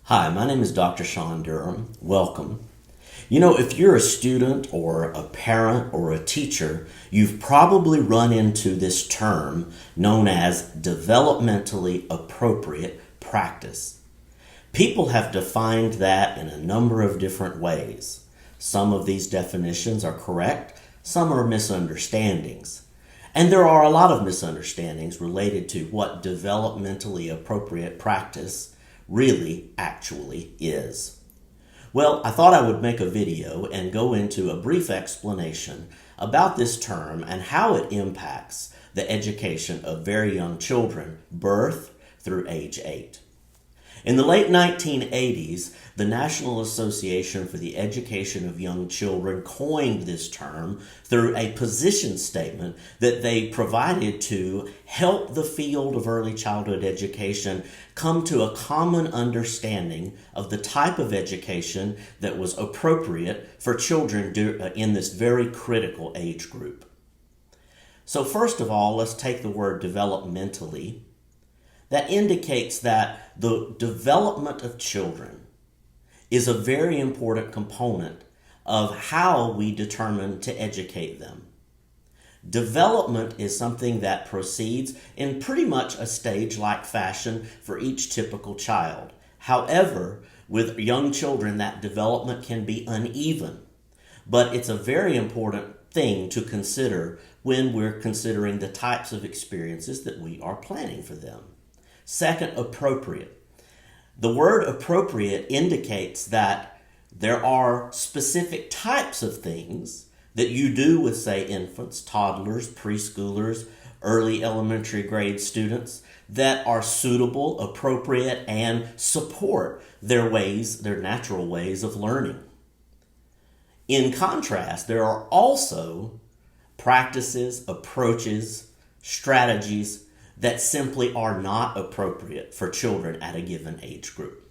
Hi, my name is Dr. Sean Durham. Welcome. You know, if you're a student or a parent or a teacher, you've probably run into this term known as developmentally appropriate practice. People have defined that in a number of different ways. Some of these definitions are correct, some are misunderstandings. And there are a lot of misunderstandings related to what developmentally appropriate practice really actually is. Well, I thought I would make a video and go into a brief explanation about this term and how it impacts the education of very young children, birth through age 8. In the late 1980s, the National Association for the Education of Young Children coined this term through a position statement that they provided to help the field of early childhood education come to a common understanding of the type of education that was appropriate for children in this very critical age group. So first of all, let's take the word developmentally. That indicates that the development of children is a very important component of how we determine to educate them. Development is something that proceeds in pretty much a stage-like fashion for each typical child. However, with young children, that development can be uneven, but it's a very important thing to consider when we're considering the types of experiences that we are planning for them. Second, appropriate. The word appropriate indicates that there are specific types of things that you do with, say, infants, toddlers, preschoolers, early elementary grade students that are suitable, appropriate, and support their natural ways of learning. In contrast, there are also practices, approaches, strategies that simply are not appropriate for children at a given age group.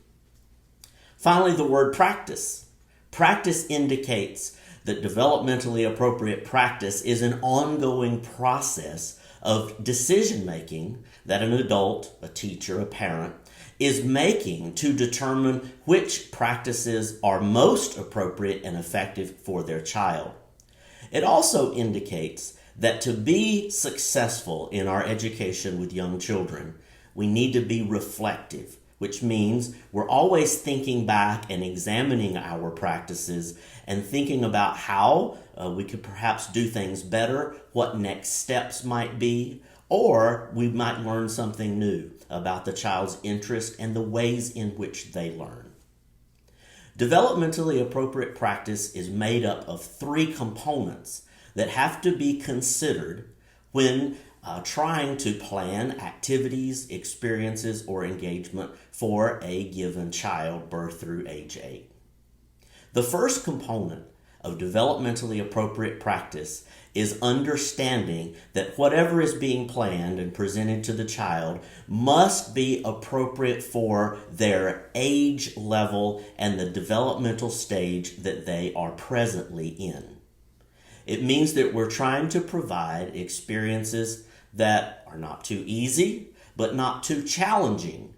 Finally, the word practice. Practice indicates that developmentally appropriate practice is an ongoing process of decision-making that an adult, a teacher, a parent, is making to determine which practices are most appropriate and effective for their child. It also indicates that to be successful in our education with young children, we need to be reflective, which means we're always thinking back and examining our practices and thinking about how we could perhaps do things better, what next steps might be, or we might learn something new about the child's interest and the ways in which they learn. Developmentally appropriate practice is made up of 3 components that have to be considered when trying to plan activities, experiences, or engagement for a given child birth through age 8. The first component of developmentally appropriate practice is understanding that whatever is being planned and presented to the child must be appropriate for their age level and the developmental stage that they are presently in. It means that we're trying to provide experiences that are not too easy, but not too challenging.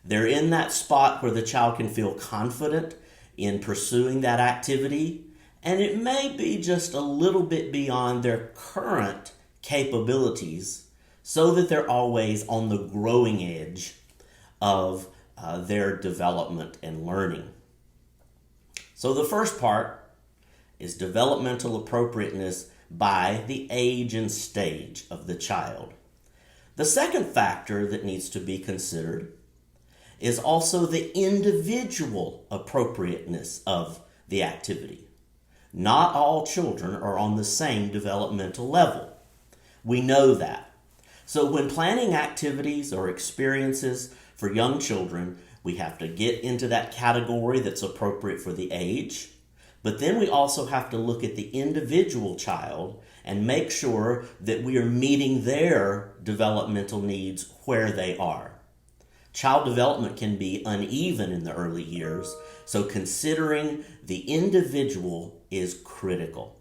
They're in that spot where the child can feel confident in pursuing that activity, and it may be just a little bit beyond their current capabilities so that they're always on the growing edge of their development and learning. So the first part is developmental appropriateness by the age and stage of the child. The second factor that needs to be considered is also the individual appropriateness of the activity. Not all children are on the same developmental level. We know that. So when planning activities or experiences for young children, we have to get into that category that's appropriate for the age. But then we also have to look at the individual child and make sure that we are meeting their developmental needs where they are. Child development can be uneven in the early years, so considering the individual is critical.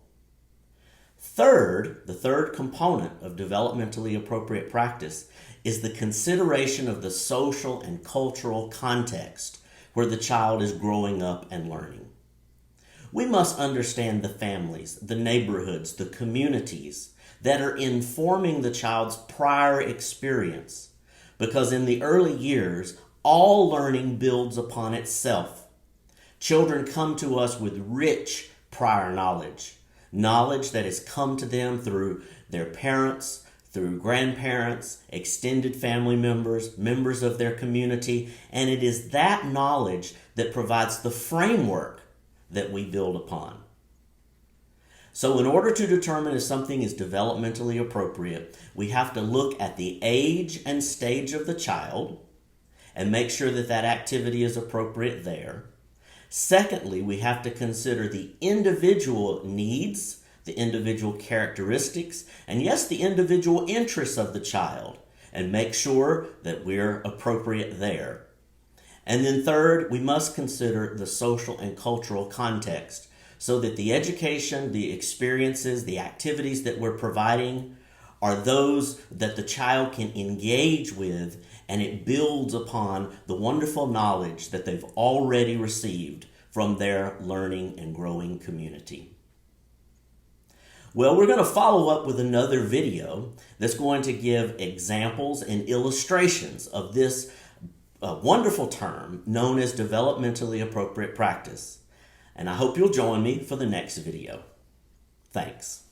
Third, the third component of developmentally appropriate practice is the consideration of the social and cultural context where the child is growing up and learning. We must understand the families, the neighborhoods, the communities that are informing the child's prior experience, because in the early years, all learning builds upon itself. Children come to us with rich prior knowledge that has come to them through their parents, through grandparents, extended family members, members of their community, and it is that knowledge that provides the framework that we build upon. So in order to determine if something is developmentally appropriate, we have to look at the age and stage of the child and make sure that that activity is appropriate there. Secondly, we have to consider the individual needs, the individual characteristics, and yes, the individual interests of the child, and make sure that we're appropriate there. And then third, we must consider the social and cultural context so that the education, the experiences, the activities that we're providing are those that the child can engage with, and it builds upon the wonderful knowledge that they've already received from their learning and growing community. Well, we're going to follow up with another video that's going to give examples and illustrations of this wonderful term known as developmentally appropriate practice. And I hope you'll join me for the next video. Thanks.